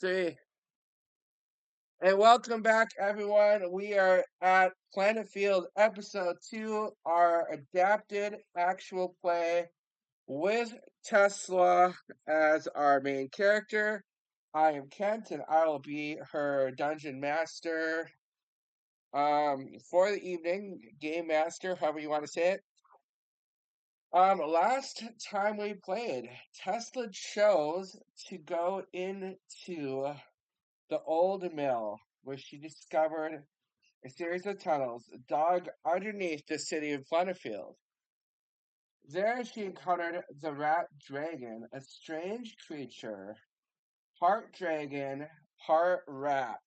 Three. And welcome back, everyone. We are at Plentifield, episode 2, our adapted actual play with Tesla as our main character. I am Kent, and I will be her dungeon master for the evening, game master, however you want to say it. Last time we played, Tesla chose to go into the old mill, where she discovered a series of tunnels dug underneath the city of Plentifield. There she encountered the rat dragon, a strange creature, part dragon, part rat.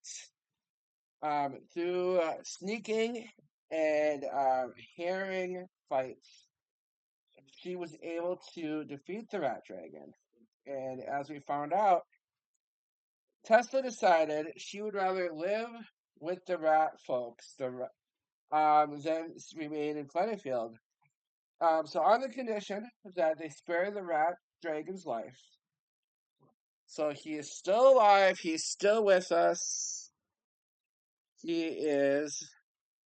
Through sneaking and hearing fights, she was able to defeat the rat dragon. And as we found out, Tesla decided she would rather live with the rat folks, than remain in Plentifield. So on the condition that they spare the rat dragon's life. So he is still alive. He's still with us. He is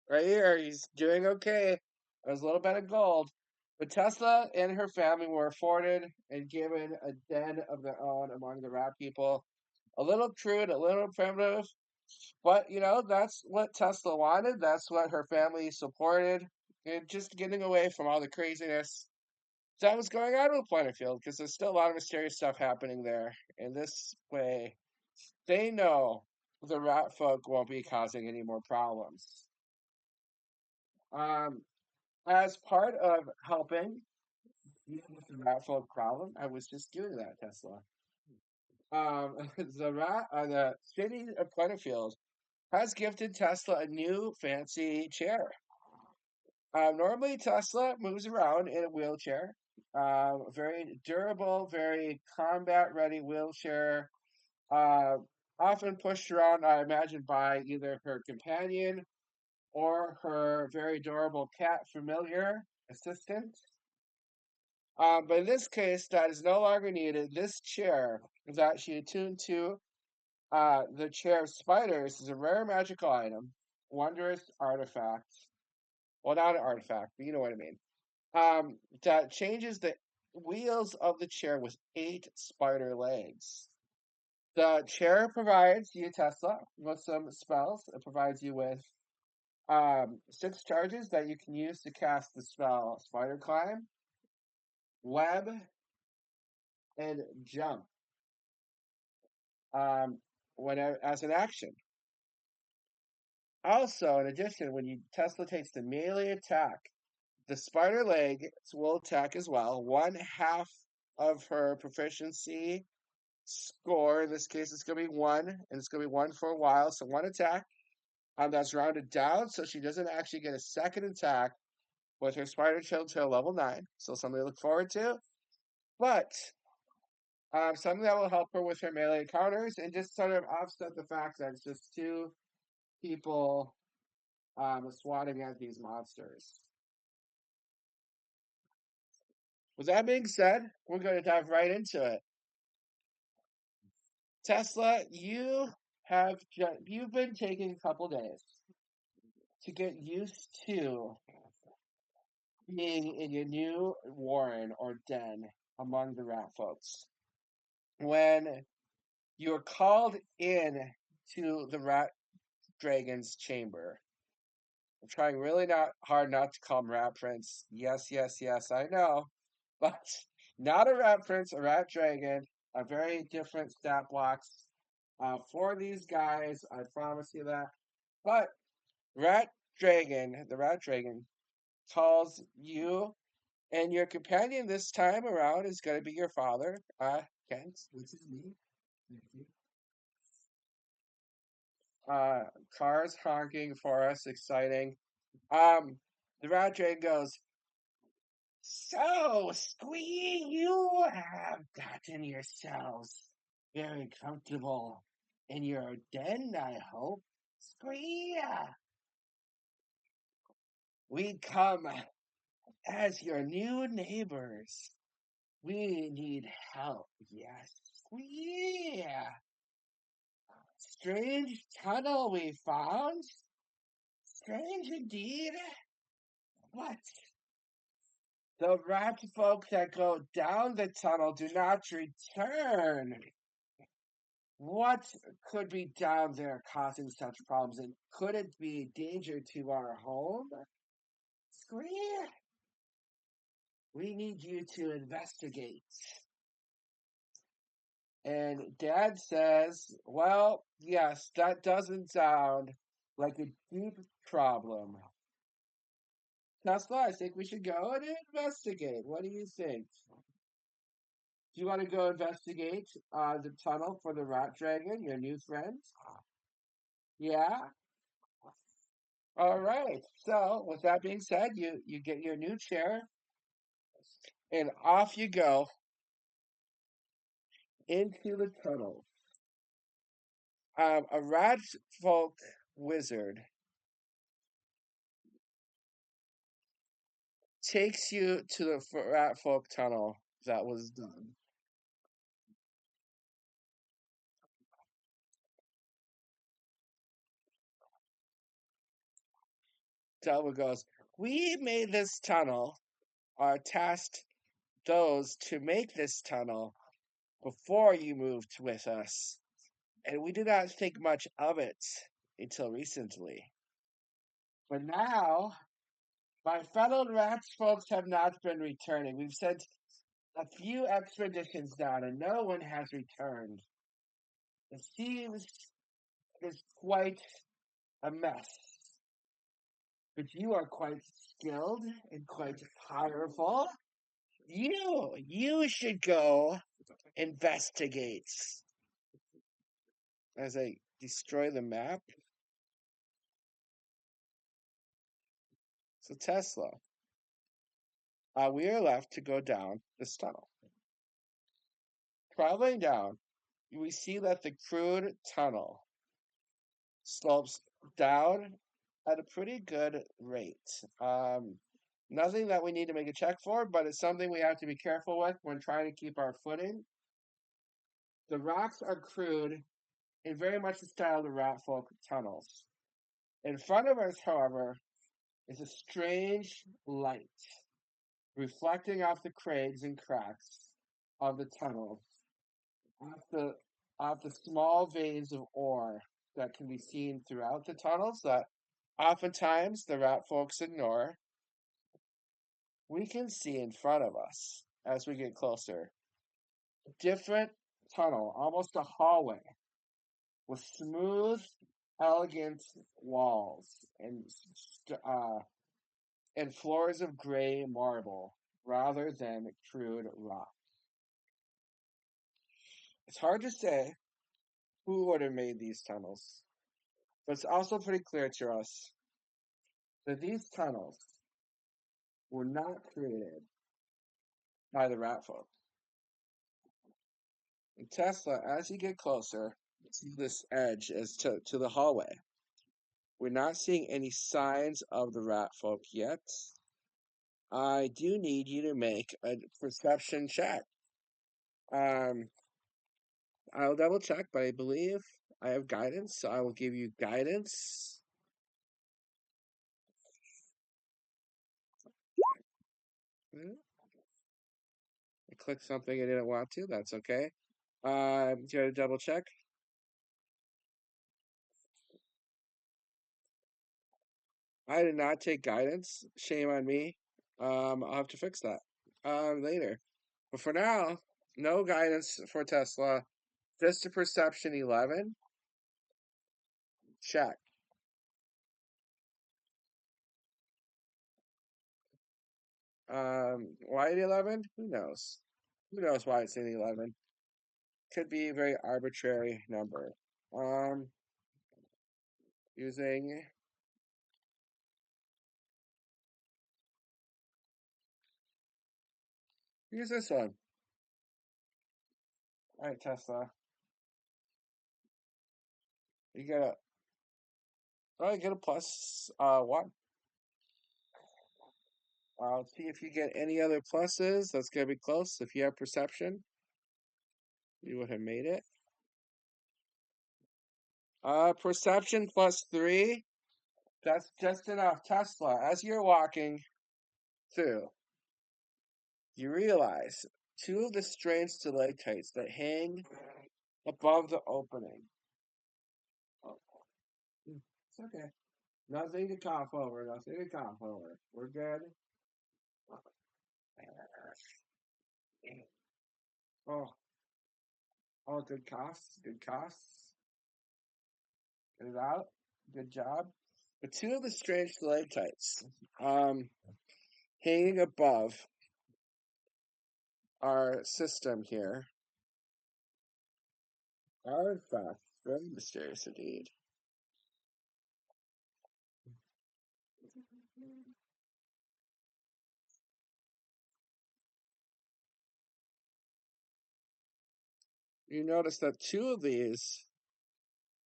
right here. He's doing okay. There's a little bit of gold. But Tesla and her family were afforded and given a den of their own among the rat people. A little crude, a little primitive, but that's what Tesla wanted. That's what her family supported. And just getting away from all the craziness that was going on with Plentifeld, because there's still a lot of mysterious stuff happening there. In this way, they know the rat folk won't be causing any more problems. Um, as part of helping deal with the rat folk problem, I was just doing that, Tesla. The city of Plentifield has gifted Tesla a new fancy chair. Normally, Tesla moves around in a wheelchair. Very durable, very combat-ready wheelchair. Uh, Often pushed around, I imagine, by either her companion or her very adorable cat familiar assistant. But in this case, that is no longer needed. This chair is actually attuned to the chair of spiders. Is a rare magical item, wondrous artifact. Well, not an artifact, but you know what I mean. That changes the wheels of the chair with 8 spider legs. The chair provides you, Tesla, with some spells. It provides you with 6 charges that you can use to cast the spell Spider Climb, Web, and Jump. Whenever as an action. Also, in addition, when Tesla takes the melee attack, the spider legs will attack as well. One half of her proficiency score. In this case, it's going to be 1, and it's going to be 1 for a while. So 1 attack. That's rounded down, so she doesn't actually get a second attack with her spider chill till level 9. So something to look forward to. But something that will help her with her melee encounters and just sort of offset the fact that it's just 2 people swatting at these monsters. With that being said, we're going to dive right into it. Tesla, you've been taking a couple days to get used to being in your new warren or den among the rat folks. When you're called in to the rat dragon's chamber, I'm trying really not hard not to call him Rat Prince. Yes, yes, yes, I know. But not a Rat Prince, a Rat Dragon, a very different stat blocks for these guys. I promise you that. But the Rat Dragon, calls you, and your companion this time around is going to be your father, Kent, which is me. Thank you. Uh, Cars honking for us, exciting. Um, the Rat Dragon goes, "So, Squee, you have gotten yourselves very comfortable in your den, I hope. Squee, we come as your new neighbors. We need help, yes. Squee. strange tunnel we found. Strange indeed. What? The rat folk that go down the tunnel do not return. What could be down there causing such problems? And could it be danger to our home? Scream! We need you to investigate. And Dad says, well, yes, that doesn't sound like a deep problem. Tesla, I think we should go and investigate. What do you think? Do you want to go investigate the tunnel for the rat dragon, your new friend? Yeah? All right. So, with that being said, you get your new chair and off you go into the tunnel. A rat folk wizard takes you to the rat folk tunnel that was done. Delva goes, we made this tunnel, or tasked those to make this tunnel before you moved with us, and we did not think much of it until recently. But now, my fellow rats folks have not been returning. We've sent a few expeditions down, and no one has returned. It seems it's quite a mess. But you are quite skilled and quite powerful. You should go investigate. As I destroy the map. So Tesla, we are left to go down this tunnel. Traveling down, we see that the crude tunnel slopes down at a pretty good rate. Nothing that we need to make a check for, but it's something we have to be careful with when trying to keep our footing. The rocks are crude in very much the style of the rat folk tunnels. In front of us, however, is a strange light reflecting off the crags and cracks of the tunnel, off the small veins of ore that can be seen throughout the tunnels that oftentimes the rat folks ignore. We can see in front of us as we get closer. A different tunnel, almost a hallway, with smooth, elegant walls and floors of gray marble rather than crude rock. It's hard to say who would have made these tunnels, but it's also pretty clear to us that these tunnels were not created by the rat folk. And Tesla, as you get closer to this edge as to the hallway, we're not seeing any signs of the rat folk yet. I do need you to make a perception check. Um, I'll double check, but I believe I have guidance, so I will give you guidance. I clicked something I didn't want to. That's okay. Do you want to double check? I did not take guidance. Shame on me. I'll have to fix that later. But for now, no guidance for Tesla. Just a perception 11. Check. Why the 11? Who knows? Who knows why it's in 11? Could be a very arbitrary number. Um, using use this one. All right, Tesla. You get a you get a plus 1. I'll see if you get any other pluses. That's gonna be close. If you have perception, you would have made it. Perception plus 3. That's just enough. Tesla, as you're walking through, you realize two of the strange stalactites that hang above the opening. Oh, it's okay. Nothing to cough over. Nothing to cough over. We're good. Oh, oh, good coughs. Good coughs. Get it out. Good job. But two of the strange stalactites, um, hanging above our system here, are in fact very mysterious indeed. You notice that two of these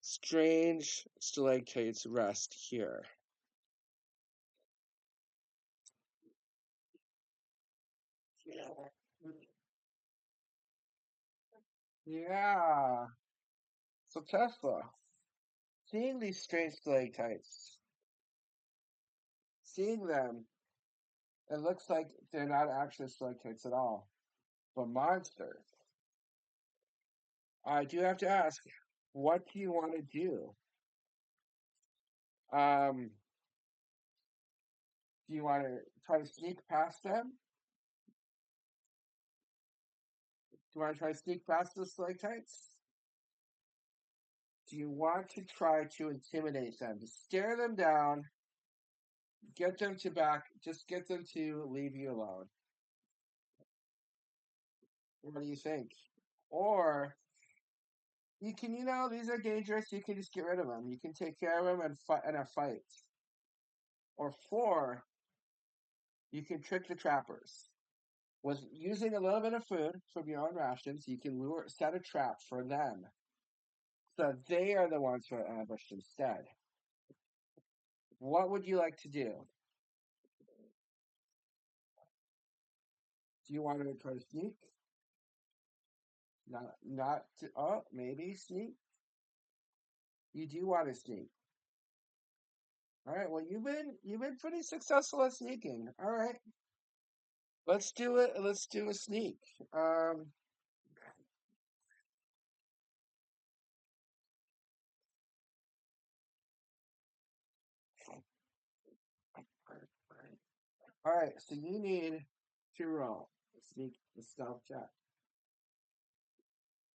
strange stalactites rest here. Yeah. So Tesla, seeing these strange stalactites, seeing them, it looks like they're not actually stalactites at all, but monsters. I do have to ask, what do you want to do? Um, do you want to try to sneak past them? Do you want to try to sneak past the stalactites? Do you want to try to intimidate them, to stare them down, get them to back, just get them to leave you alone? What do you think? Or you can, these are dangerous. You can just get rid of them. You can take care of them and fight in a fight. Or four, you can trick the trappers. With using a little bit of food from your own rations, you can set a trap for them, so they are the ones who are ambushed instead. What would you like to do? Do you want to try to sneak? Not to, oh, maybe sneak. You do want to sneak. All right. Well, you've been pretty successful at sneaking. All right. Let's do it. Let's do a sneak. Um. All right. So you need to roll sneak the stealth check.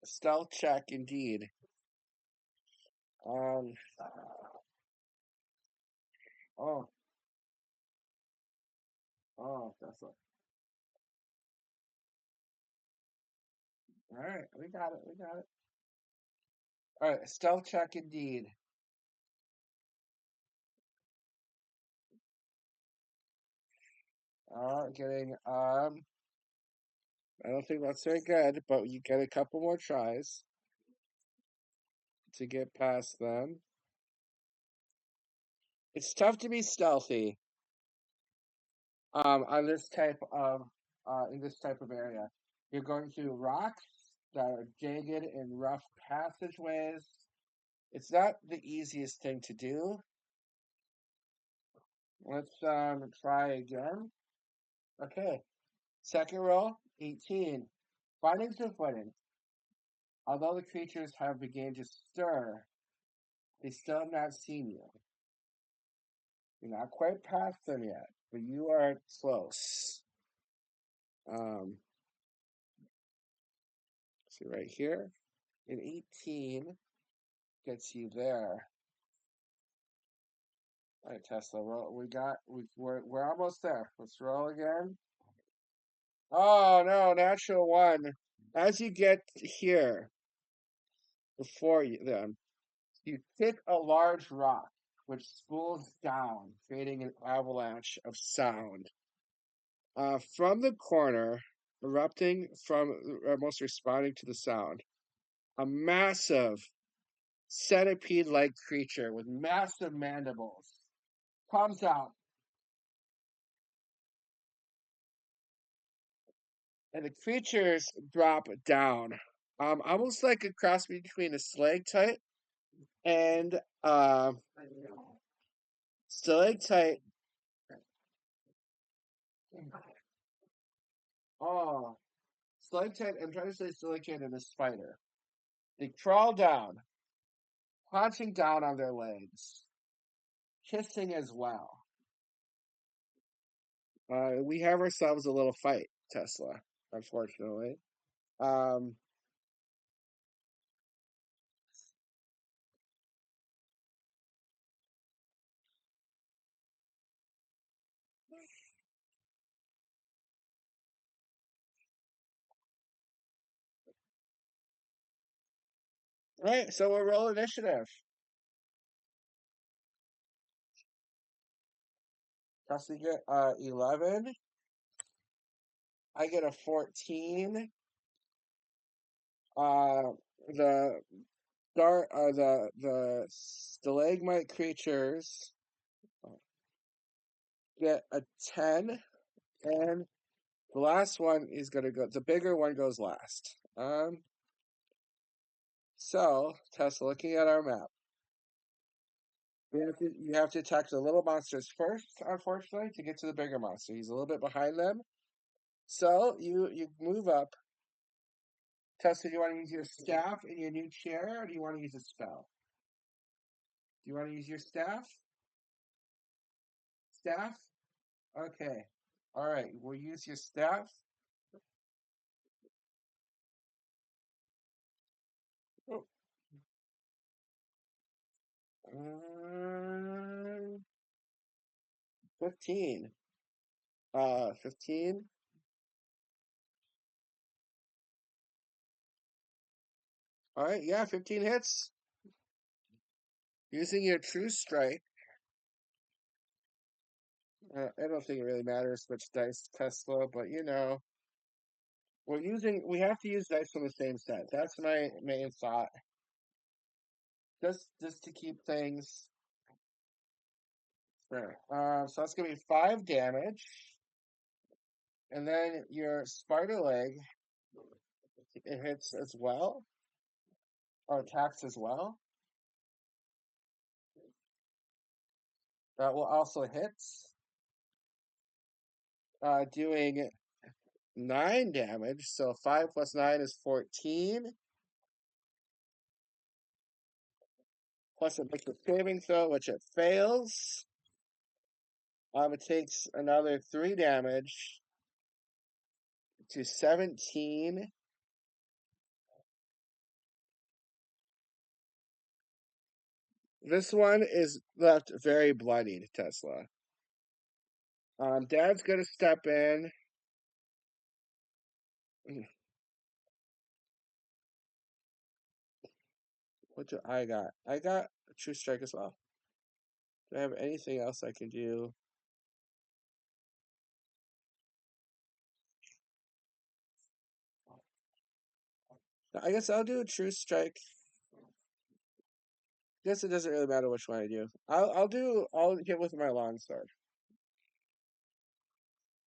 A stealth check, indeed. Um. Oh. Oh. That's all right. We got it. We got it. All right. Stealth check, indeed. Getting I don't think that's very good, but you get a couple more tries to get past them. It's tough to be stealthy on this type of in this type of area. You're going through rocks that are jagged and rough passageways. It's not the easiest thing to do. Let's try again. Okay, second roll, 18. Finding some footing. Although the creatures have begun to stir, they still have not seen you. You're not quite past them yet, but you are close. Um, see right here, an 18 gets you there. All right, Tesla. Roll. We're almost there. Let's roll again. Oh no, natural one. As you get here, before you them, you kick a large rock, which spools down, creating an avalanche of sound. From the corner, erupting from almost responding to the sound, a massive centipede-like creature with massive mandibles comes out, and the creatures drop down, almost like a cross between a stalactite And stalactite. Oh, stalactite. I'm trying to say stalactite and a spider. They crawl down, punching down on their legs, kissing as well. We have ourselves a little fight, Tesla, unfortunately. Um, right, so we'll roll initiative. Tesla get 11. I get a 14. Uh, the the stalagmite creatures get a 10, and the last one is gonna go. The bigger one goes last. So Tesla, looking at our map, you have to attack the little monsters first, unfortunately, to get to the bigger monster. He's a little bit behind them. So you move up. Tesla, do you want to use your staff in your new chair, or do you want to use a spell? Do you want to use your staff? Staff? Okay. All right. We'll use your staff. Oh. 15. 15. All right. Yeah, 15 hits. Using your true strike. I don't think it really matters which dice, Tesla, but we have to use dice from the same set. That's my main thought. Just to keep things fair. So that's gonna be 5 damage. And then your spider leg, it hits as well, or attacks as well. That will also hit, doing 9 damage. So 5 plus 9 is 14. Plus it makes a saving throw, which it fails. It takes another 3 damage to 17. This one is left very bloodied, Tesla. Dad's gonna step in. What do I got? I got a true strike as well. Do I have anything else I can do? I guess I'll do a true strike. Guess it doesn't really matter which one I do. I'll hit with my longsword.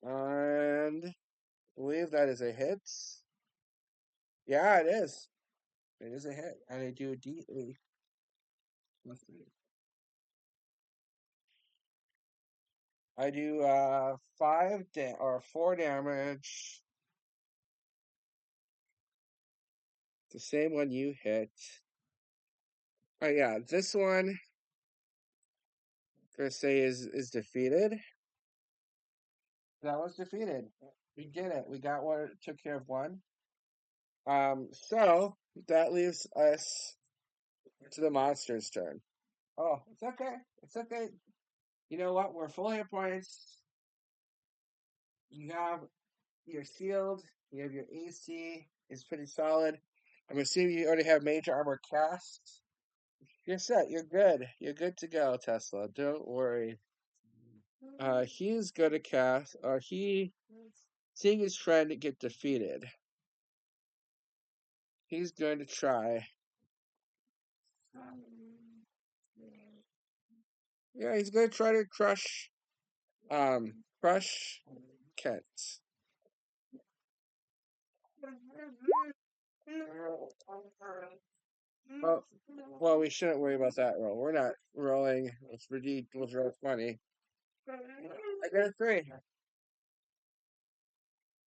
And I believe that is a hit. Yeah, it is. It is a hit. And I do a D8. I do 4 damage. The same one you hit. Oh yeah, this one gonna say is defeated. That was defeated. We did it. We got one. Took care of one. So that leaves us to the monster's turn. Oh, it's okay. It's okay. You know what? We're full hit points. You have your shield. You have your AC. It's pretty solid. I'm assuming you already have major armor cast. You're set. You're good. You're good to go, Tesla. Don't worry. He's going to cast, or seeing his friend get defeated, he's going to try. Yeah, he's going to try to crush Kent. Well, well, we shouldn't worry about that roll. We're not rolling. It's ridiculous. Roll 20. I got a 3.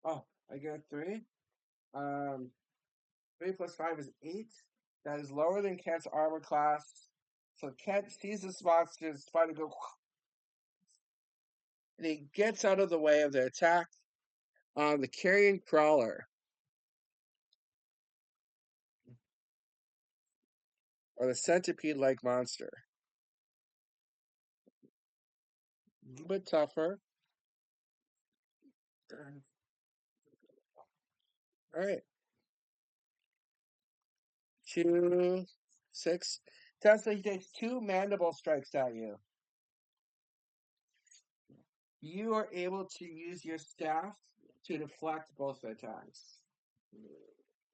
Oh, I got a 3. Um, 3 plus 5 is 8. That is lower than Kent's armor class. So Kent sees this monster is trying to go, and he gets out of the way of the attack on the carrion crawler, or the centipede-like monster. A little bit tougher. All right, 2, 6. Tesla, he takes 2 mandible strikes at you. You are able to use your staff to deflect both attacks.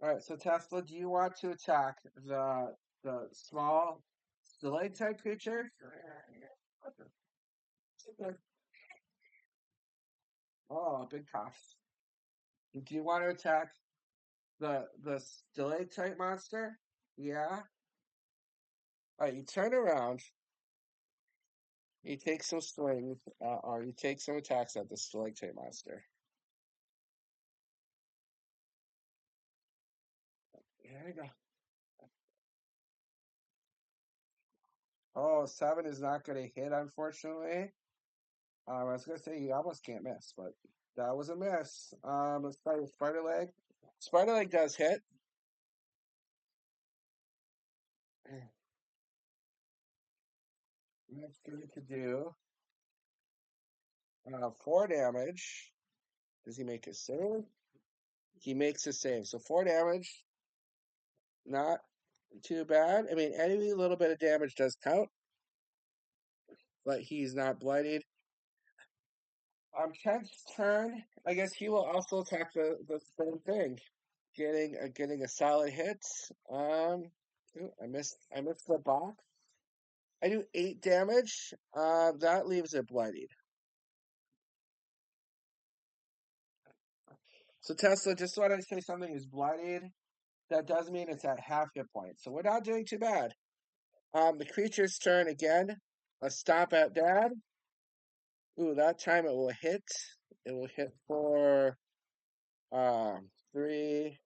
All right, so Tesla, do you want to attack the small stalactite creature? Oh, big cough. Do you want to attack the stalactite monster? Yeah. All right, you turn around. You take some swings, or you take some attacks at the stalactite monster. There you go. Oh, 7 is not going to hit, unfortunately. I was gonna say you almost can't miss, but that was a miss. Let's start with spider leg. Spider leg does hit. That's going to do 4 damage. Does he make a save? He makes a save. So 4 damage, not too bad. I mean, any little bit of damage does count, but he's not bloodied. Kent's turn. I guess he will also attack the same thing, getting a solid hit. Ooh, I missed the box. I do 8 damage. That leaves it bloodied. So Tesla, just so I say something is bloodied, that does mean it's at half hit points. So we're not doing too bad. The creature's turn again. A stomp at dad. Ooh, that time it will hit. It will hit for 3,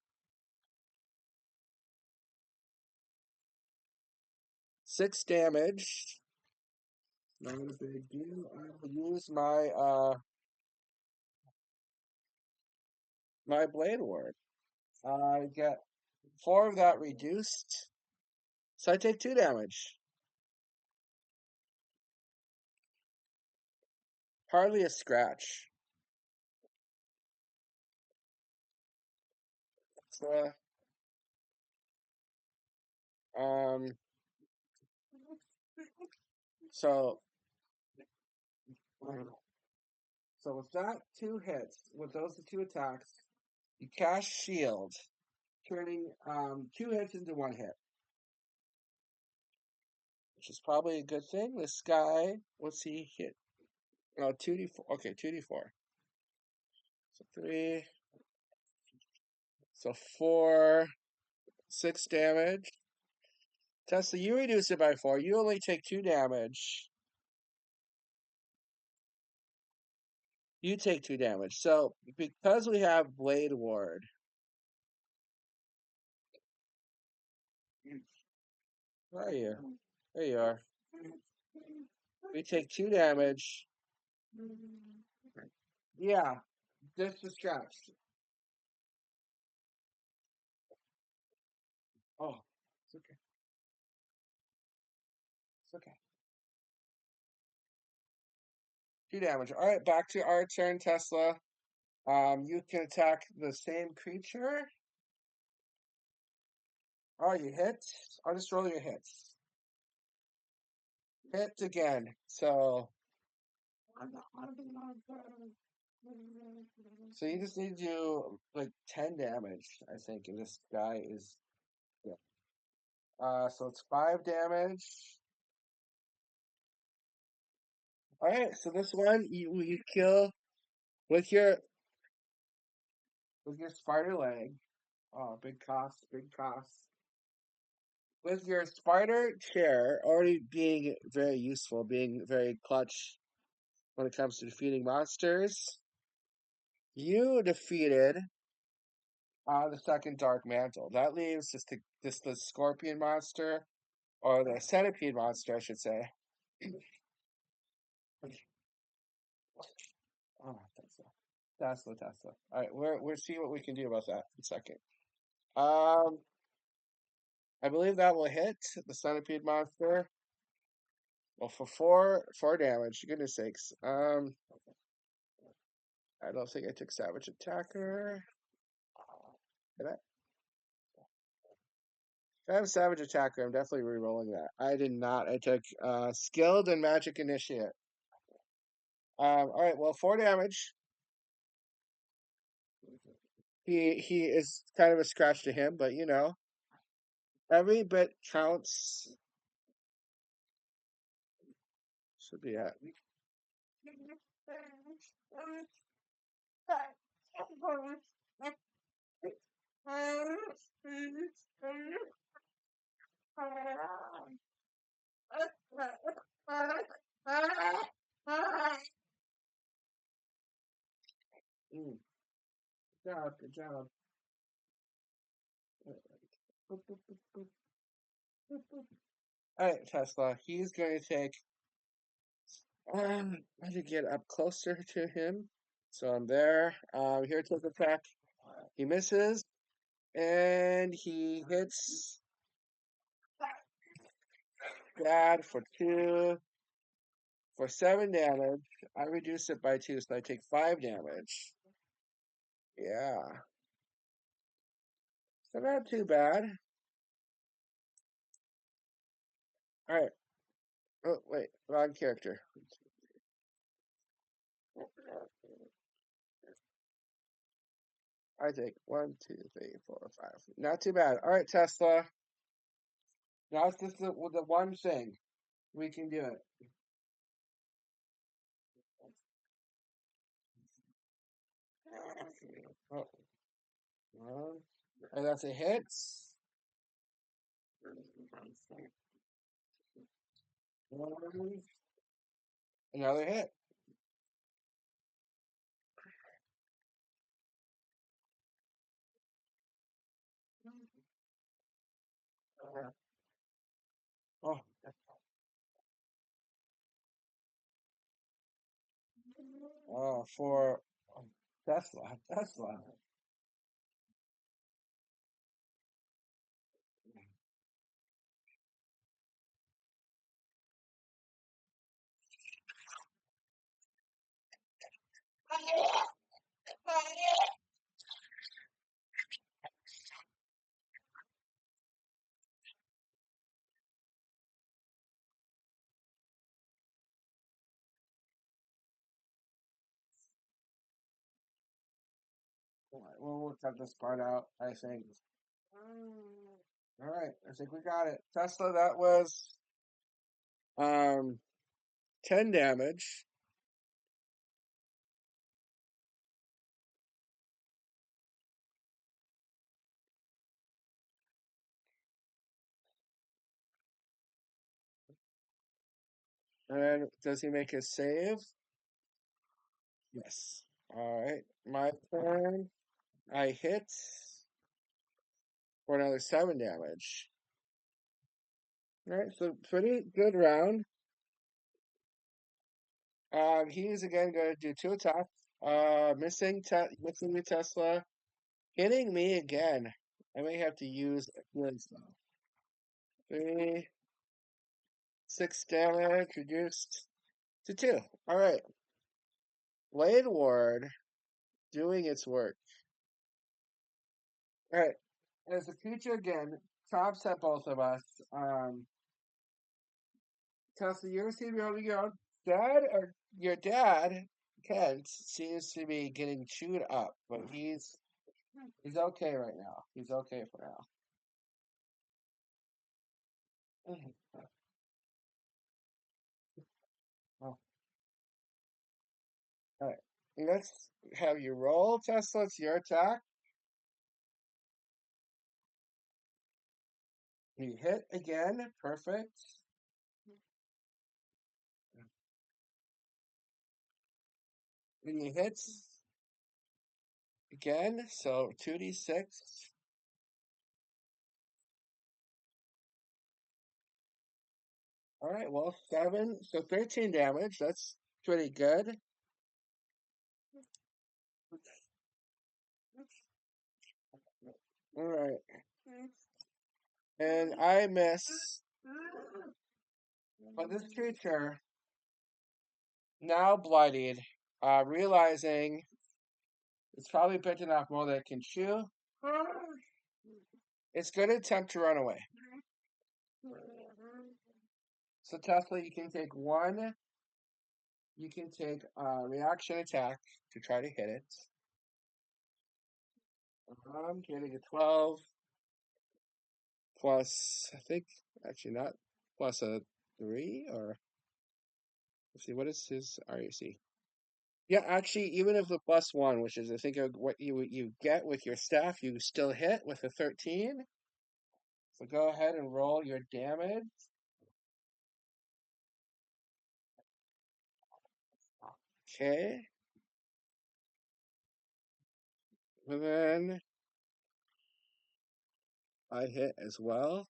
6 damage. Not a big deal. I will use my blade ward. I get 4 of that reduced. So I take 2 damage. Hardly a scratch. So, um, so, so with that 2 hits, with those 2 attacks, you cast shield, turning 2 hits into 1 hit, which is probably a good thing. This guy, what's he hit? Oh, 2d4. Okay, 2d4. So 3. So 4, 6 damage. Tesla, you reduce it by 4. You only take 2 damage. You take 2 damage. So because we have Blade Ward, where are you? There you are. We take 2 damage. Yeah, this distracts. Oh, it's okay. It's okay. 2 damage. All right, back to our turn, Tesla. You can attack the same creature. Oh, you hit. I'll just roll your hits. Hit again. So you just need to do like 10 damage, I think, and this guy is yeah. So it's 5 damage. All right, so this one you kill with your spider leg. Oh, big cost, big cost. With your spider chair already being very useful, being very clutch when it comes to defeating monsters, you defeated the second Dark Mantle. That leaves just the Scorpion monster, or the Centipede monster, I should say. Oh, Tesla. All right, we'll see what we can do about that in a second. Um, I believe that will hit the Centipede monster. Well, for four damage. Goodness sakes. I don't think I took Savage Attacker. Did I? If I have Savage Attacker, I'm definitely re-rolling that. I did not. I took Skilled and Magic Initiate. All right. Well, 4 damage. He is kind of a scratch to him, but every bit counts. Should be at. Mm, good job. All right, Tesla. He's going to take. I need to get up closer to him, so I'm there. Here to the attack. He misses, and he hits Dad for 2 for 7 damage. I reduce it by 2, so I take 5 damage. Yeah, so not too bad. All right. Oh wait, wrong character. I take 1, 2, 3, 4, 5. Not too bad. All right, Tesla. Now it's just the one thing we can do it. Oh, and that's a hit. Another hit. Oh, for Tesla. All right, well, we'll cut this part out, I think. All right, I think we got it. Tesla, that was um 10 damage. And does he make a save? Yes. All right, my turn. I hit for another 7 damage. All right, so pretty good round. He's again going to do 2 attacks. Missing the Tesla, hitting me again. I may have to use a healing spell. 3, 6 damage reduced to 2. All right, Blade Ward doing its work. All right, as a creature again, chops at both of us. Tesla, you ever seen me on your own? Dad or your dad, Kent, seems to be getting chewed up, but he's okay right now. He's okay for now. Oh, all right. Let's have you roll, Tesla. It's your attack. You hit again. Perfect. And you hit again. So 2d6. All right. Well, 7. So 13 damage. That's pretty good. All right. And I miss. But this creature, now bloodied, realizing it's probably bitten off more than it can chew, it's going to attempt to run away. So Tesla, you can take one. You can take a reaction attack to try to hit it. I'm getting a 12 plus, I think, actually not, plus a 3, or let's see, what is his RAC? Yeah, actually, even if the plus 1, which is I think what you get with your staff, you still hit with a 13. So go ahead and roll your damage. Okay. And then I hit as well.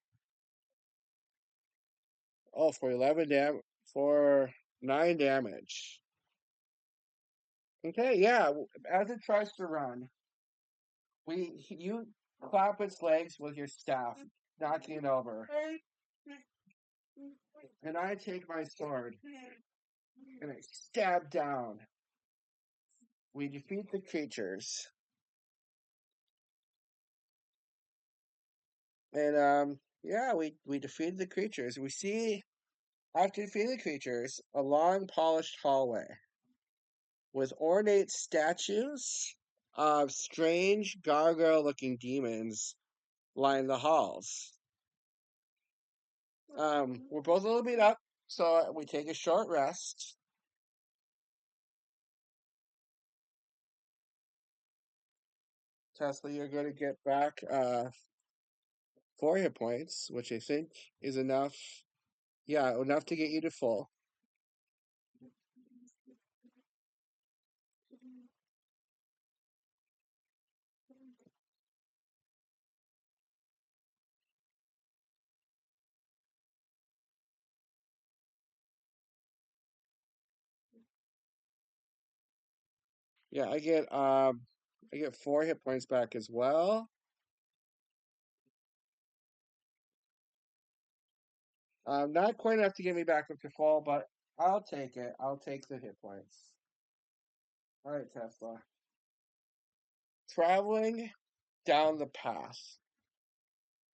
Oh, for 11 for 9 damage. Okay, yeah. As it tries to run, you clap its legs with your staff, knocking it over. And I take my sword and I stab down. We defeat the creatures. And yeah, we defeated the creatures. We see after defeating the creatures, a long polished hallway with ornate statues of strange gargoyle-looking demons line the halls. We're both a little beat up, so we take a short rest. Tesla, you're going to get back 4 hit points, which I think is enough. Yeah, enough to get you to full. Yeah, I get 4 hit points back as well. Not quite enough to get me back up to full, but I'll take it. I'll take the hit points. All right, Tesla. Traveling down the path,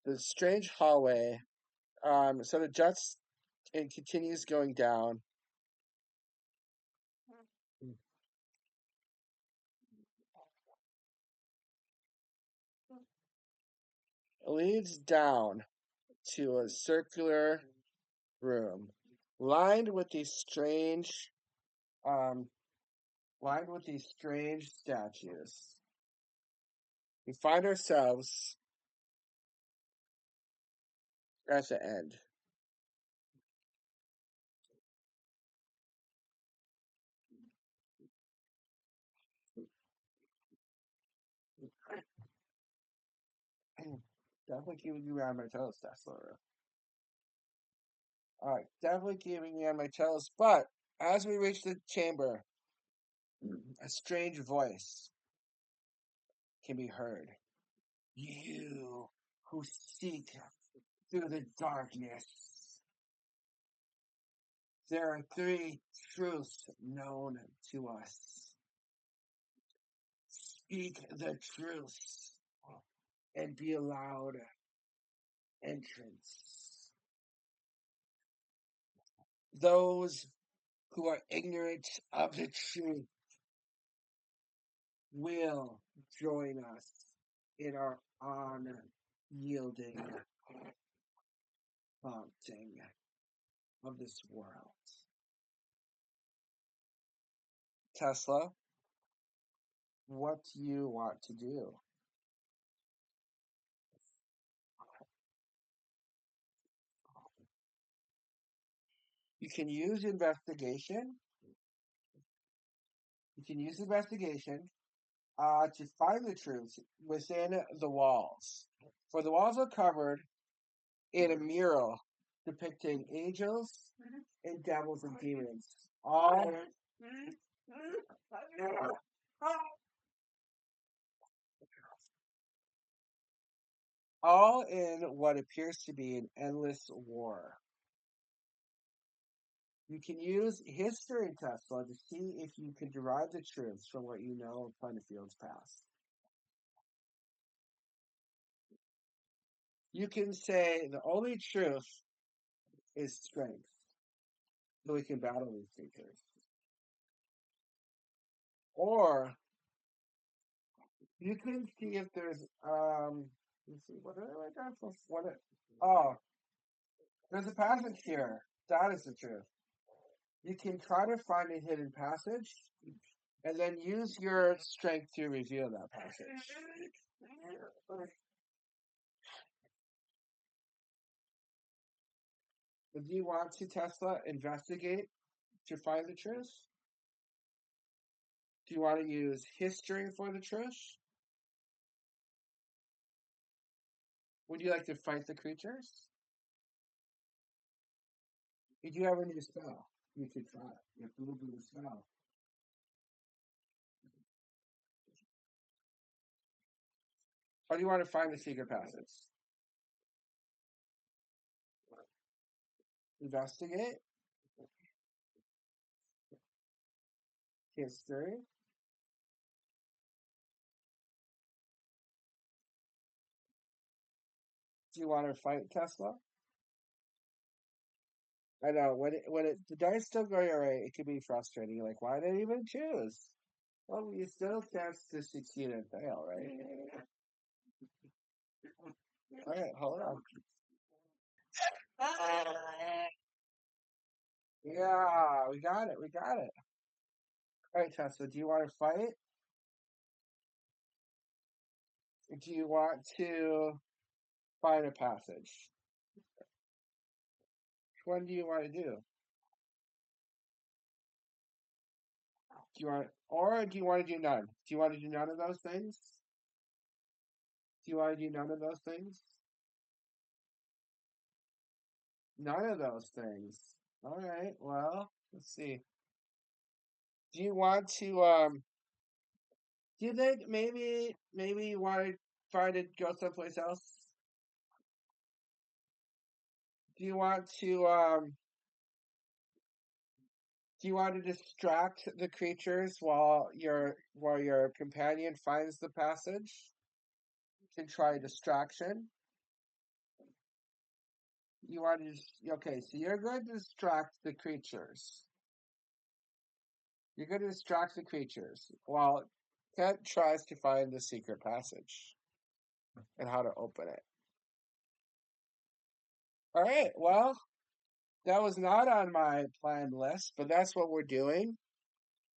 the strange hallway sort of juts and continues going down. It leads down to a circular room lined with these strange, um, lined with these strange statues. We find ourselves at the end. Definitely keeping you on my toes, Tesla. All right, definitely keeping me on my toes. But as we reach the chamber, a strange voice can be heard. You who seek through the darkness. There are 3 truths known to us. Speak the truth and be allowed entrance. Those who are ignorant of the truth will join us in our unyielding haunting of this world. Tesla, what do you want to do? You can use investigation. You can use investigation to find the truth within the walls. For the walls are covered in a mural depicting angels and devils and demons, all in what appears to be an endless war. You can use history Tesla to see if you can derive the truths from what you know of Plentifield's past. You can say the only truth is strength, so we can battle these creatures. Or you can see if there's let's see, what did I got for oh, there's a passage here. That is the truth. You can try to find a hidden passage and then use your strength to reveal that passage. Do you want to, Tesla, investigate to find the truth? Do you want to use history for the truth? Would you like to fight the creatures? Did you have a new spell? You could try it. You have to move the spell. Or do you want to find the secret passage? Investigate. History. Do you want to fight Tesla? I know when the dice still go your way, it can be frustrating. You're like, why did I even choose? Well, you still chance to succeed and fail, right? All right, hold on. Yeah, we got it. We got it. All right, Tesla, do you want to fight? Do you want to find a passage? Which one do you want to do? Do you want to do none? Do you want to do none of those things? Do you want to do none of those things? None of those things. All right. Well, let's see. Do you want to do you think maybe you want to try to go someplace else? Do you want to do you want to distract the creatures while your companion finds the passage? You can try distraction. You want to okay, so you're going to distract the creatures. You're going to distract the creatures while Kent tries to find the secret passage and how to open it. All right, well, that was not on my planned list, but that's what we're doing.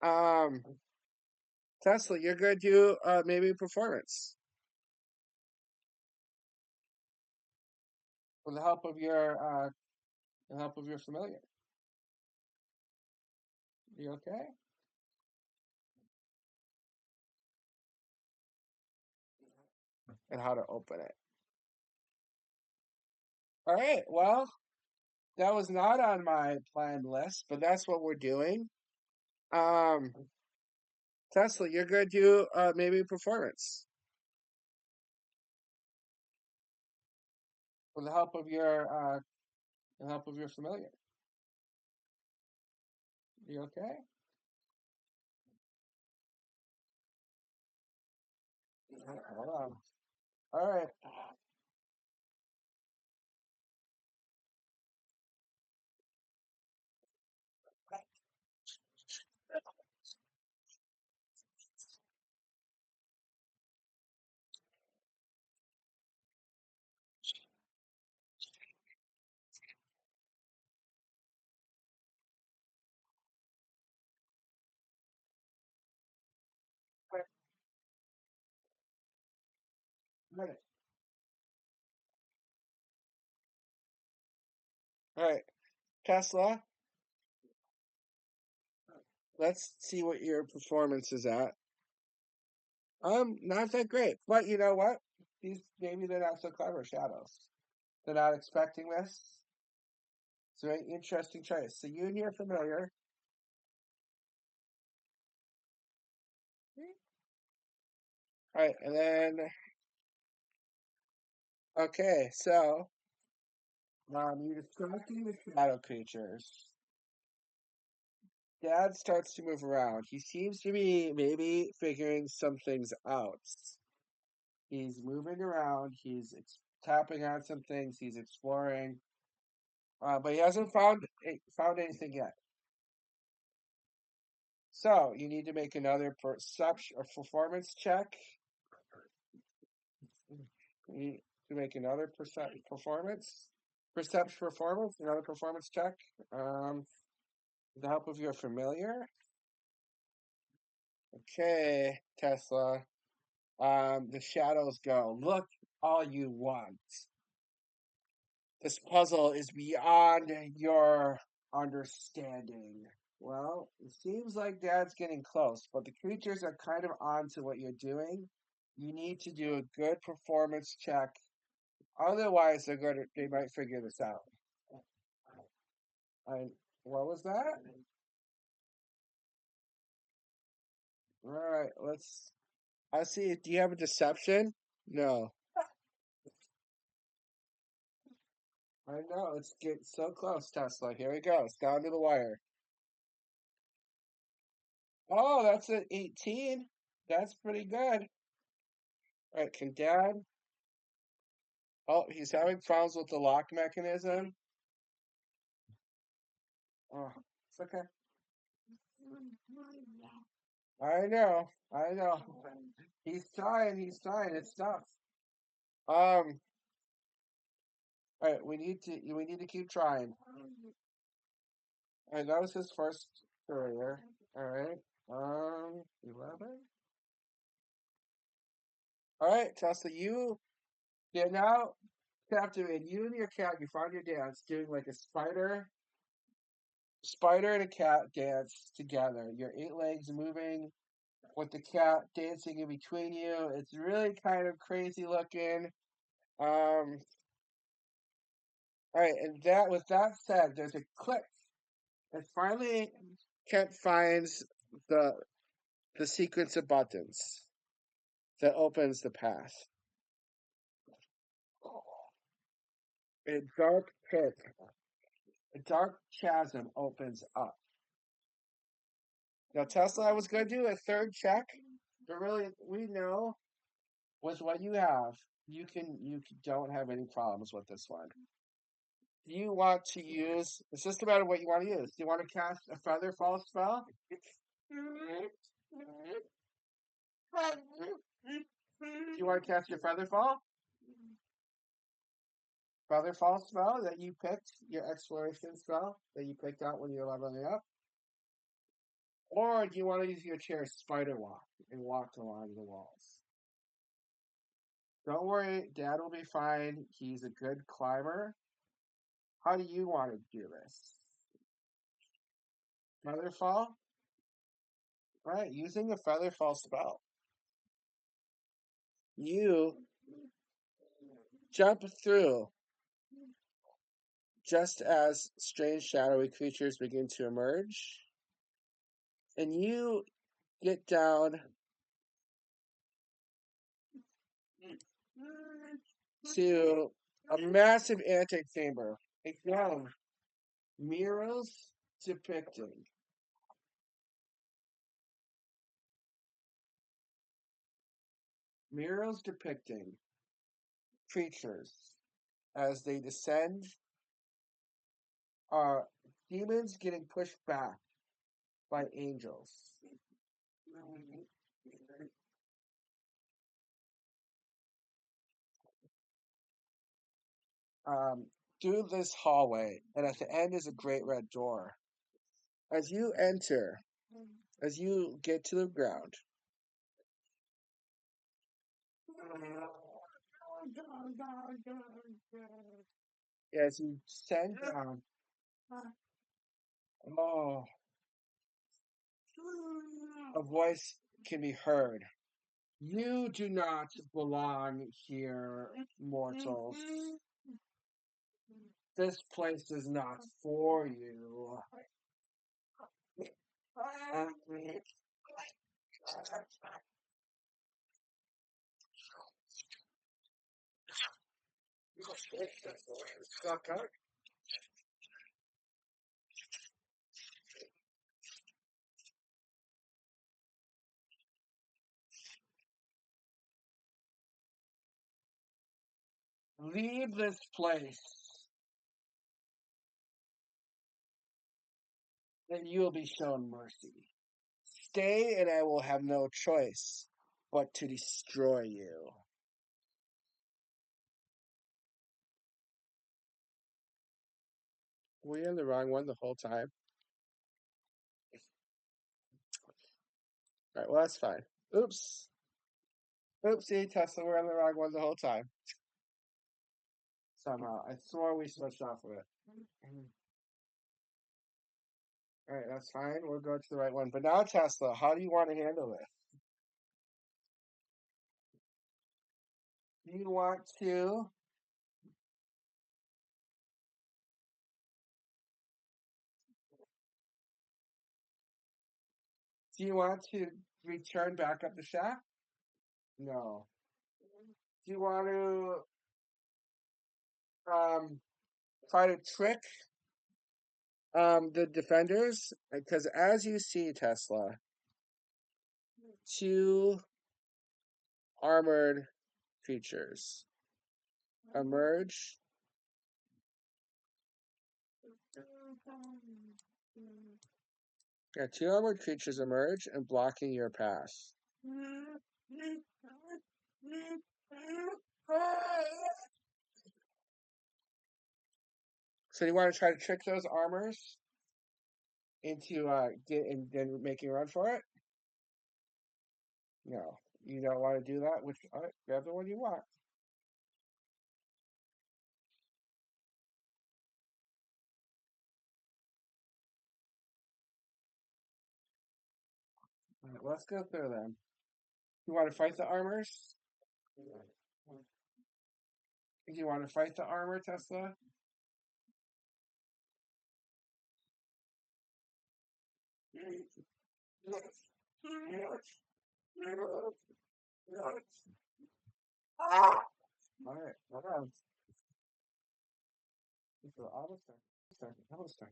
Um, Tesla, you're going to do maybe a performance with the help of your familiar. You okay? And how to open it. All right, well, that was not on my planned list, but that's what we're doing. Um, Tesla, you're going to do maybe a performance with the help of your familiar. You okay? Hold on. All right. All right, Tesla. let's see what your performance is at. Not that great, but you know what? These maybe they're not so clever shadows. They're not expecting this. It's a very interesting choice. So you and your familiar. All right, and then okay, so you're distracting the shadow creatures. Dad starts to move around. He seems to be maybe figuring some things out. He's moving around. Tapping on some things. He's exploring, but he hasn't found anything yet. So you need to make another perception or performance check. You need to make another performance, another performance check. With the help of your familiar. Okay, Tesla. The shadows go. Look all you want. This puzzle is beyond your understanding. Well, it seems like Dad's getting close, but the creatures are kind of onto what you're doing. You need to do a good performance check. Otherwise, they might figure this out. I, what was that? All right, I see. Do you have a deception? No. I know. It's getting so close, Tesla. Here we go. It's down to the wire. Oh, that's an 18. That's pretty good. All right, can Dad? Oh, he's having problems with the lock mechanism. Oh, it's okay. I know. I know. He's trying. He's trying. It's tough. All right, we need to keep trying. All right, that was his first career. All right. 11. All right, Tesla, now captivate you and your cat. You found your dance doing like a spider and a cat dance together. Your 8 legs moving with the cat dancing in between you. It's really kind of crazy looking. All right, and that with that said, there's a click. And finally, Kent finds the the sequence of buttons that opens the path. A dark pit, a dark chasm opens up. Now, Tesla, I was going to do a third check, but really, we know with what you have, don't have any problems with this one. Do you want to use? It's just a matter of what you want to use. Do you want to cast a feather fall spell? Do you want to cast your feather fall spell that you picked, your exploration spell that you picked out when you're leveling up? Or do you want to use your chair spider walk and walk along the walls? Don't worry, Dad will be fine. He's a good climber. How do you want to do this? Feather fall? Right, using a feather fall spell. You jump through just as strange shadowy creatures begin to emerge, and you get down to a massive antechamber. Again, murals depicting murals depicting creatures as they descend, are demons getting pushed back by angels. Um, through this hallway, and at the end is a great red door. As you enter, as you get to the ground, as you descend down, oh, a voice can be heard. You do not belong here, mortals. This place is not for you. Leave this place, and you will be shown mercy. Stay, and I will have no choice but to destroy you. Were you in the wrong one the whole time? All right, well, that's fine. Oops. Oopsie, Tesla, we're on the wrong one the whole time. Somehow. I swore we switched off of it. All right, that's fine. We'll go to the right one. But now, Tesla, how do you want to handle it? Do you want to return back up the shaft? No. Do you want to try to trick the defenders? Because as you see, Tesla, two armored creatures emerge. Yeah, two armored creatures emerge and blocking your path. So do you want to try to trick those armors into then making a run for it? No, you don't want to do that. Which all right, grab the one you want. All right, let's go through them. You want to fight the armors? Do you want to fight the armor, Tesla? All right, hold on. This is almost done. Almost done.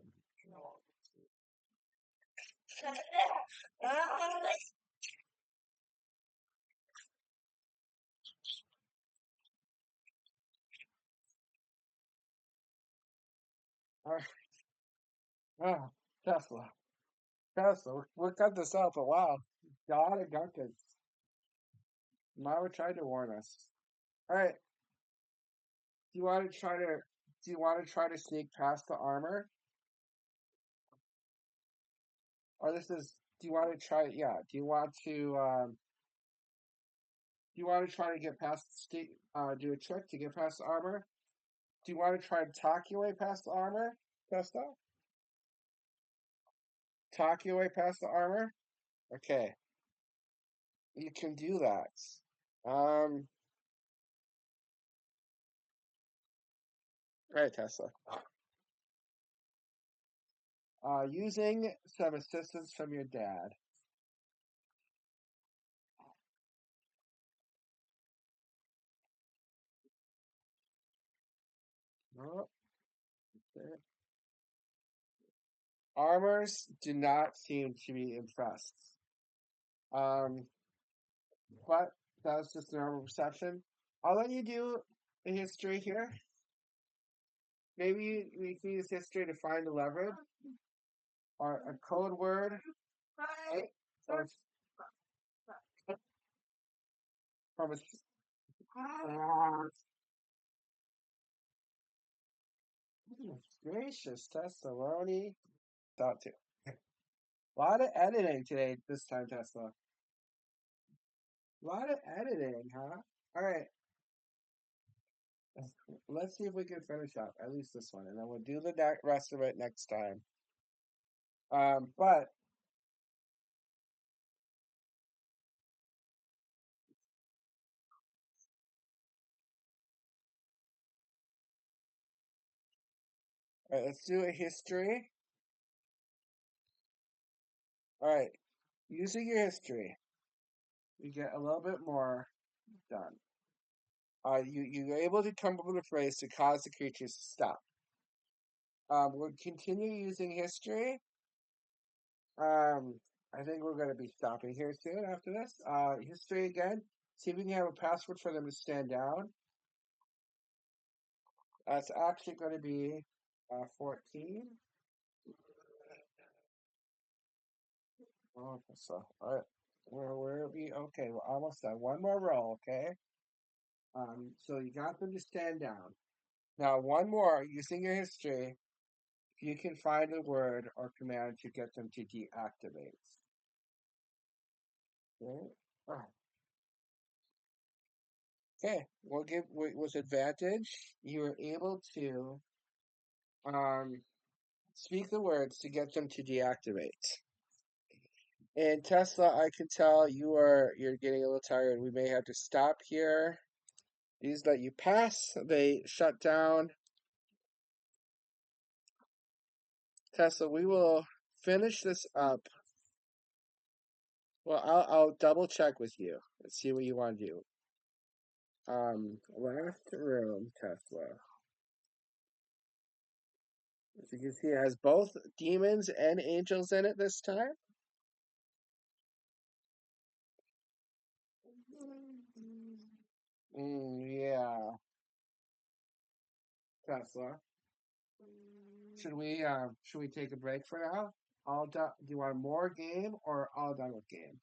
All right. Oh, Tesla. Tesla, we cut this out, but wow. God and Gunkin. Mama tried to warn us. All right. Do you want to try to sneak past the armor? Or this is do you want to try do you want to try to get past do a trick to get past the armor? Do you want to try to talk your way past the armor? Testa? Talk your way past the armor? Okay. You can do that. All right, Tesla. Using some assistance from your dad. Oh, okay. Armors do not seem to be impressed. Um, but that's just normal perception. I'll let you do a history here. Maybe we can use history to find a leverage or a code word or from a gracious Tessaloni. Thought to. A lot of editing today this time, Tesla. A lot of editing, huh? All right. Let's see if we can finish up at least this one, and then we'll do the rest of it next time. But All right, let's do a history. All right, using your history, you get a little bit more done. You're able to come up with a phrase to cause the creatures to stop. We'll continue using history. I think we're going to be stopping here soon after this. History again. See if we can have a password for them to stand down. It's actually going to be 14. Oh, so, all right. Where are we? Okay, we're almost done. One more row, okay? So you got them to stand down. Now, one more using your history. If you can find a word or command to get them to deactivate. Okay. Ah, okay. We'll give with advantage. You were able to um speak the words to get them to deactivate. And Tesla, I can tell you're getting a little tired. We may have to stop here. These let you pass. They shut down. Tesla, we will finish this up. Well, I'll double check with you and see what you want to do. Last room, Tesla. As you can see, it has both demons and angels in it this time. Yeah, Tesla. Should we take a break for now? All done. Do you want more game or all done with game?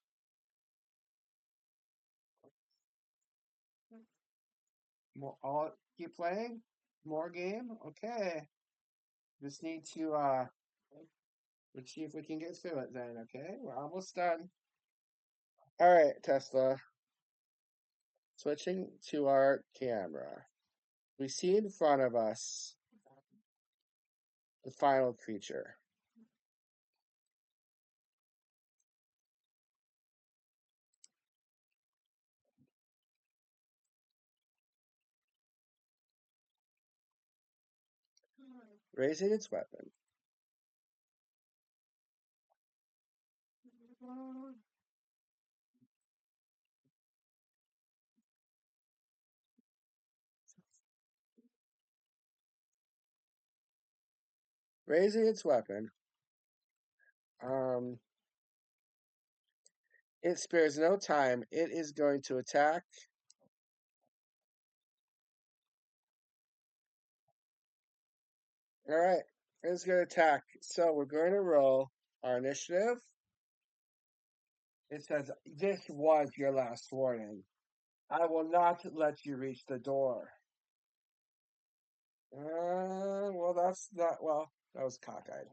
More all keep playing? More game? Okay. Just need to let's see if we can get through it then, okay? We're almost done. Alright, Tesla. Switching to our camera. We see in front of us the final creature. Raising its weapon. Raising its weapon. Um it spares no time. It is going to attack. Alright. It's gonna attack. So we're going to roll our initiative. It says, "This was your last warning. I will not let you reach the door." Well, that's not, well, that was cockeyed.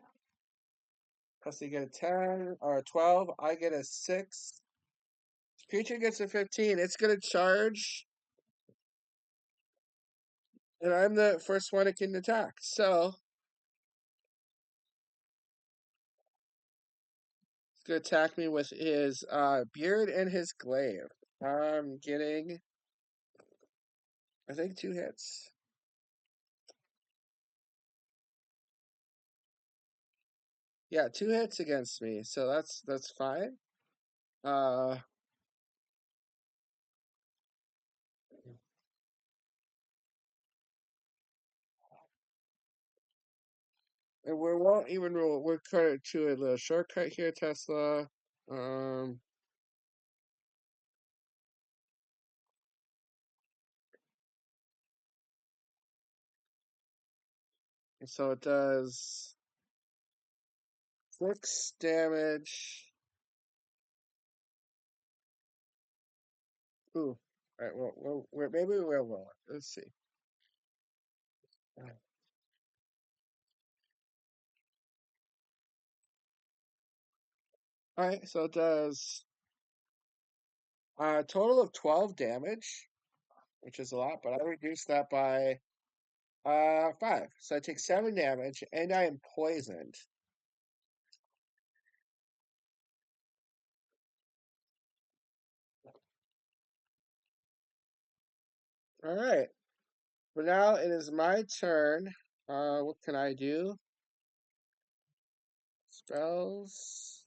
Plus, you get a 10 or a 12. I get a 6. Creature gets a 15. It's going to charge, and I'm the first one it can attack. So, it's going to attack me with his beard and his glaive. I'm getting, I think, 2 hits. Yeah, 2 hits against me, so that's fine. Uh, and we won't even roll. We're kind of to a little shortcut here, Tesla. Um, so it does 6 damage. Ooh, all right. Maybe we'll roll it. Let's see. All right, so it does a total of 12 damage, which is a lot, but I reduced that by 5. So I take 7 damage, and I am poisoned. All right. But now it is my turn What can I do? Spells.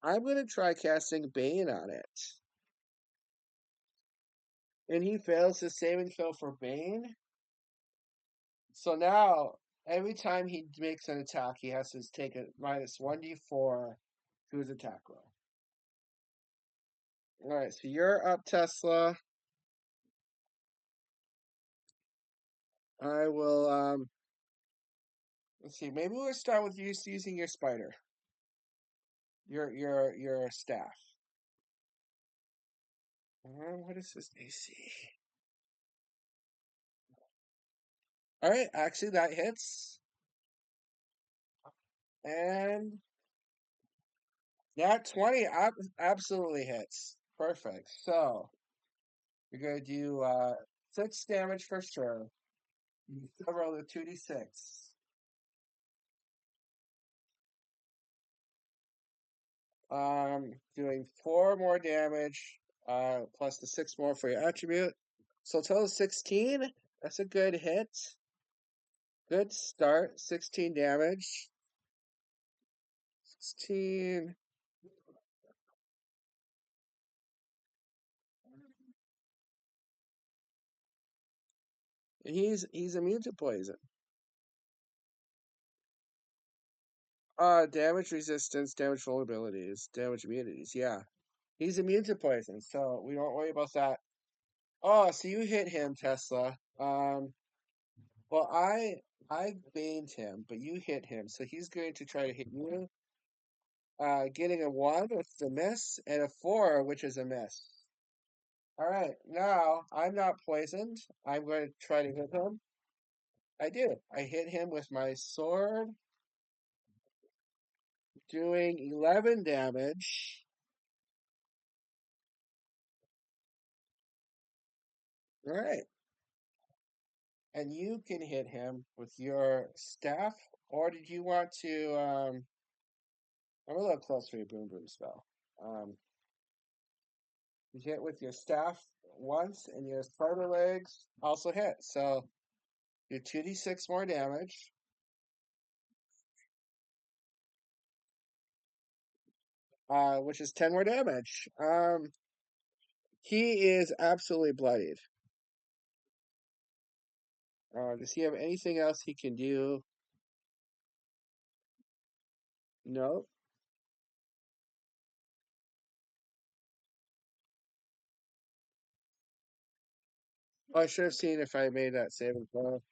I'm gonna try casting Bane on it. And he fails his saving throw for Bane. So now, every time he makes an attack, he has to take a minus 1d4 to his attack roll. Alright, so you're up, Tesla. I will, let's see, maybe we'll start with you using your spider. Your staff. What is this AC? Alright, actually that hits. And that 20 absolutely hits. Perfect. So you're gonna do 6 damage for sure. You still roll the 2d6. Doing 4 more damage, plus the 6 more for your attribute. So total 16. That's a good hit. Good start. 16 damage. 16. And he's immune to poison. Damage resistance, damage vulnerabilities, damage immunities. Yeah. He's immune to poison, so we don't worry about that. Oh, so you hit him, Tesla. Well, I baned him, but you hit him, so he's going to try to hit you. Getting a 1, which is a miss, and a 4, which is a miss. All right, now I'm not poisoned. I'm going to try to hit him. I do. I hit him with my sword, doing 11 damage. All right, and you can hit him with your staff, or did you want to? I'm a little close for your boom boom spell. Um, you hit with your staff once, and your spider legs also hit. So you're 2d6 more damage. Which is 10 more damage. He is absolutely bloodied. Does he have anything else he can do? No. Oh, I should have seen if I made that saving throw.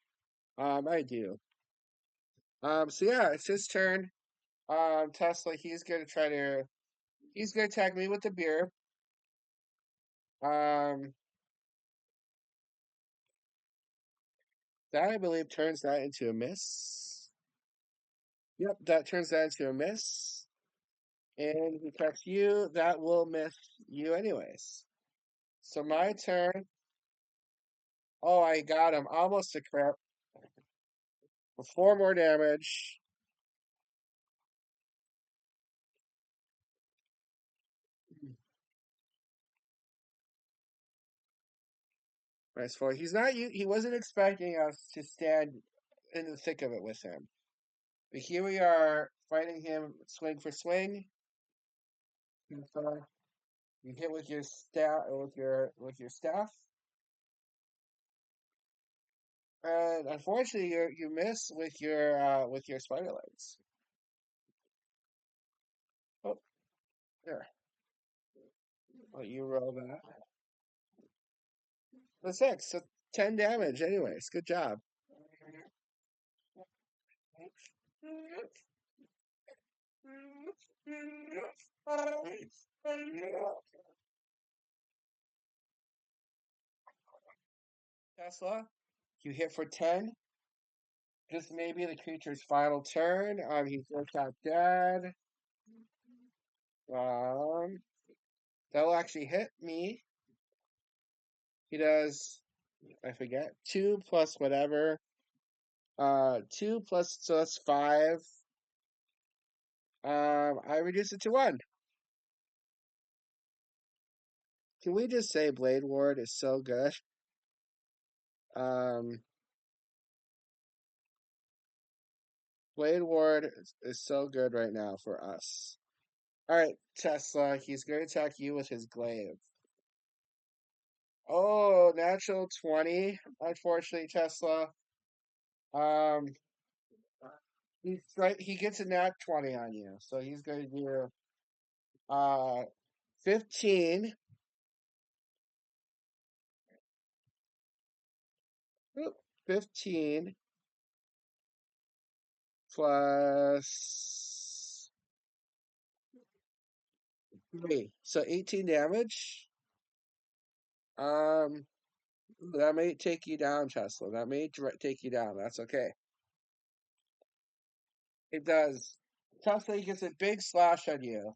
I do. So yeah, it's his turn. Tesla, he's gonna attack me with the beer. Um, that I believe turns that into a miss. Yep, that turns that into a miss. And he attacks you. That will miss you anyways. So my turn. Oh, I got him. Almost a crit. For 4 more damage. Nice 4. He wasn't expecting us to stand in the thick of it with him. But here we are fighting him swing for swing. So you hit with your staff with your staff. And unfortunately you miss with your spider legs. Oh, there. Well, you roll that. The 6, so 10 damage anyways. Good job. Tesla, you hit for 10. Just maybe the creature's final turn. He's just not dead. Um, that'll actually hit me. He does, I forget, 2 plus whatever. 2 plus, so that's 5. I reduce it to 1. Can we just say Blade Ward is so good? Um, Blade Ward is so good right now for us. All right, Tesla. He's going to attack you with his glaive. Oh, natural 20. Unfortunately, Tesla. Um, he's right. He gets a nat 20 on you, so he's going to do 15. Oop, 15 plus 3, so 18 damage. Um, that may take you down, Tesla. That may take you down. That's okay. It does. Tesla gets a big slash on you.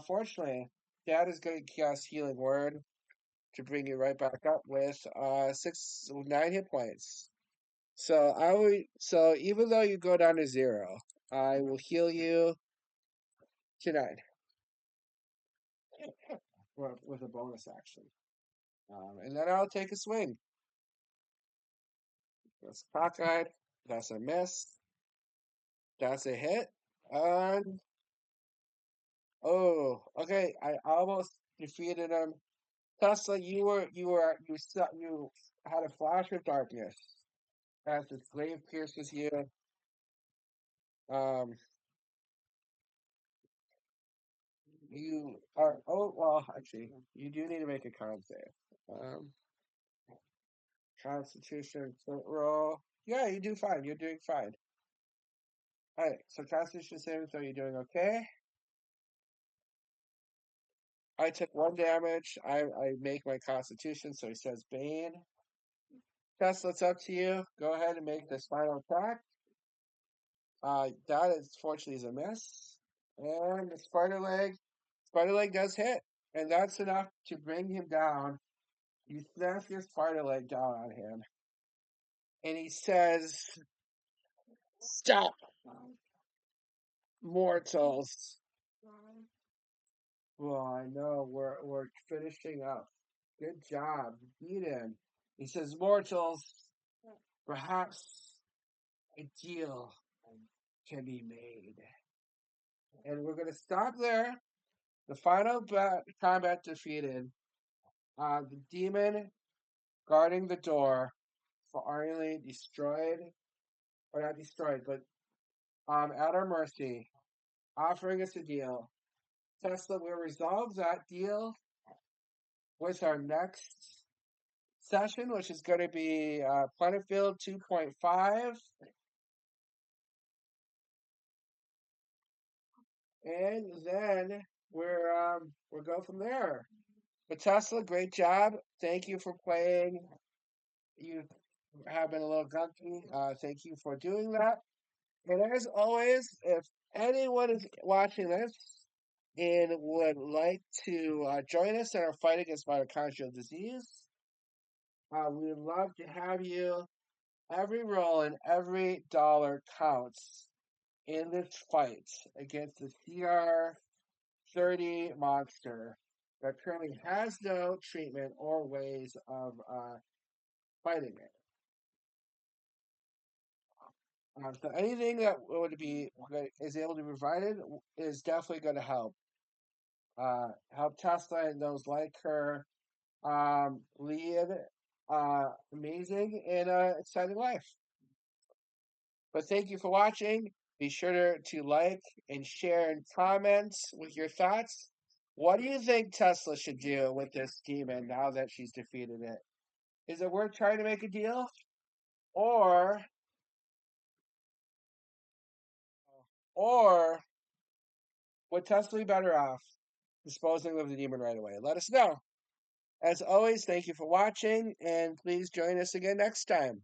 Fortunately, Dad is going to cast Healing Word to bring you right back up with 9 hit points. So even though you go down to 0, I will heal you to 9 with a bonus action. And then I'll take a swing. That's cockeyed. That's a miss. That's a hit. And oh, okay. I almost defeated him. Tesla, you had a flash of darkness as this glaive pierces you. Um, you are well. Actually, you do need to make a con save. Um, Constitution roll. Yeah, you do fine. You're doing fine. All right. So Constitution saving throw. You're doing okay. I took 1 damage. I make my Constitution. So he says Bane. Tesla, it's up to you. Go ahead and make this final attack. That is fortunately is a miss. And the spider leg does hit. And that's enough to bring him down. You smash your spider leg down on him. And he says, "Stop, mortals." Well, I know we're finishing up. Good job. You beat him. He says, "Mortals, perhaps a deal can be made." And we're gonna stop there. The final combat defeated. The demon guarding the door finally destroyed, or not destroyed, but at our mercy, offering us a deal. Tesla will resolve that deal with our next session, which is going to be Plentifield 2.5, and then we'll go from there. But Tesla, great job. Thank you for playing. You have been a little gunky. Thank you for doing that. And as always, if anyone is watching this and would like to join us in our fight against mitochondrial disease, we'd love to have you. Every roll and every dollar counts in this fight against the CR30 monster that currently has no treatment or ways of fighting it. So anything that would be is able to be provided is definitely going to help Tesla and those like her lead amazing and exciting life. But thank you for watching. Be sure to like and share and comment with your thoughts. What do you think Tesla should do with this demon now that she's defeated it? Is it worth trying to make a deal? Or or would Tesla be better off disposing of the demon right away? Let us know. As always, thank you for watching, and please join us again next time.